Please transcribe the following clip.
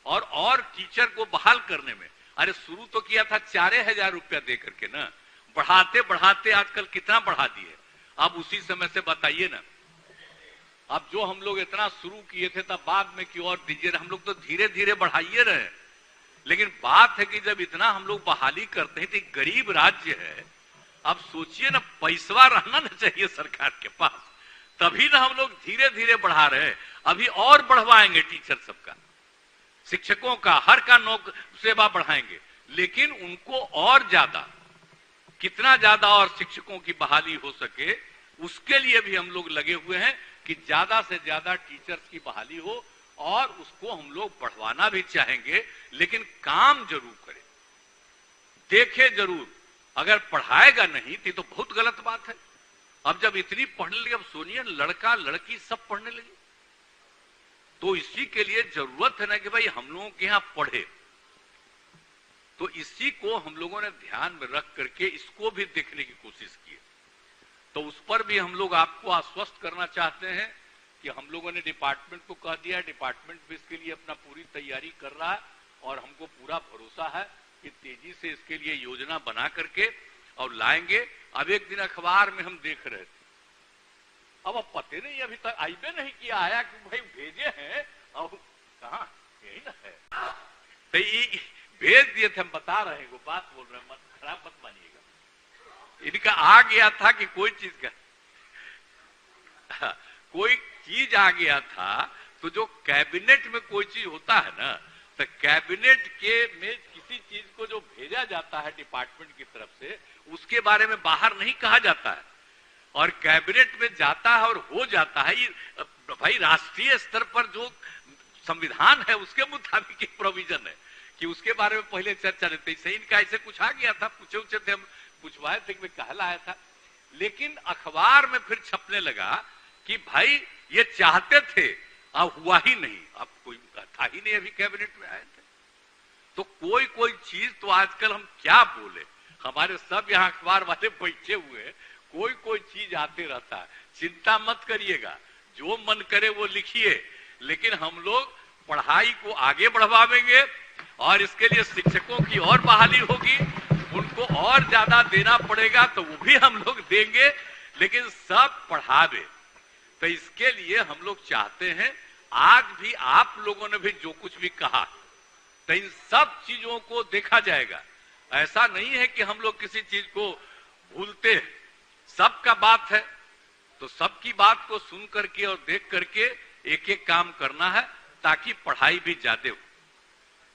और टीचर को बहाल करने में। अरे शुरू तो किया था 4,000 रुपया दे करके ना, बढ़ाते बढ़ाते आजकल कितना बढ़ा दिए। अब उसी समय से बताइए ना, अब जो हम लोग इतना शुरू किए थे तब बाद में क्यों और दीजिए। हम लोग तो धीरे धीरे बढ़ाइए रहे, लेकिन बात है कि जब इतना हम लोग बहाली करते हैं तो गरीब राज्य है, अब सोचिए ना, पैसा रहना ना चाहिए सरकार के पास, तभी ना हम लोग धीरे धीरे बढ़ा रहे हैं। अभी और बढ़वाएंगे टीचर सबका, शिक्षकों का, हर का सेवा बढ़ाएंगे, लेकिन उनको और ज्यादा, कितना ज्यादा और शिक्षकों की बहाली हो सके उसके लिए भी हम लोग लगे हुए हैं कि ज्यादा से ज्यादा टीचर्स की बहाली हो, और उसको हम लोग बढ़वाना भी चाहेंगे, लेकिन काम जरूर करें, देखे जरूर। अगर पढ़ाएगा नहीं तो बहुत गलत बात है। अब जब इतनी पढ़ने लगी, अब सोनिए लड़का लड़की सब पढ़ने लगे, तो इसी के लिए जरूरत है ना कि भाई हम लोगों के यहां पढ़े। तो इसी को हम लोगों ने ध्यान में रख करके इसको भी देखने की कोशिश की। तो उस पर भी हम लोग आपको आश्वस्त करना चाहते हैं कि हम लोगों ने डिपार्टमेंट को कह दिया है, डिपार्टमेंट भी इसके लिए अपना पूरी तैयारी कर रहा है, और हमको पूरा भरोसा है कि तेजी से इसके लिए योजना बना करके और लाएंगे। अब एक दिन अखबार में हम देख रहे थे, अब पते नहीं अभी तक आईबे नहीं किया, आया कि भाई भेजे हैं, अब कहा यही ना है, तो ये भेज दिए थे। हम बता रहे हैं, वो बात बोल रहे हैं, मत खराब मत मानिएगा। इनका आ गया था कि कोई चीज का कोई चीज आ गया था, तो जो कैबिनेट में कोई चीज होता है ना, तो कैबिनेट के में किसी चीज को जो भेजा जाता है डिपार्टमेंट की तरफ से, उसके बारे में बाहर नहीं कहा जाता है, और कैबिनेट में जाता है और हो जाता है। ये भाई राष्ट्रीय स्तर पर जो संविधान है उसके मुताबिक एक प्रोविजन है कि उसके बारे में पहले चर्चा लेते ही सही। इनका ऐसे कुछ आ गया था, पूछे थे, हम पूछवाए थे कि कहला आया था, लेकिन अखबार में फिर छपने लगा कि भाई ये चाहते थे, अब हुआ ही नहीं, अब कोई था ही नहीं, अभी कैबिनेट में आए थे। तो कोई कोई चीज तो आजकल हम क्या बोले, हमारे सब यहाँ अखबार वाले बैठे हुए, कोई कोई चीज आते रहता है। चिंता मत करिएगा, जो मन करे वो लिखिए, लेकिन हम लोग पढ़ाई को आगे बढ़वाएंगे, और इसके लिए शिक्षकों की और बहाली होगी, उनको और ज्यादा देना पड़ेगा तो वो भी हम लोग देंगे, लेकिन सब पढ़ावे। तो इसके लिए हम लोग चाहते हैं, आज भी आप लोगों ने भी जो कुछ भी कहा, तो इन सब चीजों को देखा जाएगा। ऐसा नहीं है कि हम लोग किसी चीज को भूलते हैं, सबका बात है, तो सबकी बात को सुन करके और देख करके एक एक काम करना है, ताकि पढ़ाई भी ज्यादा हो।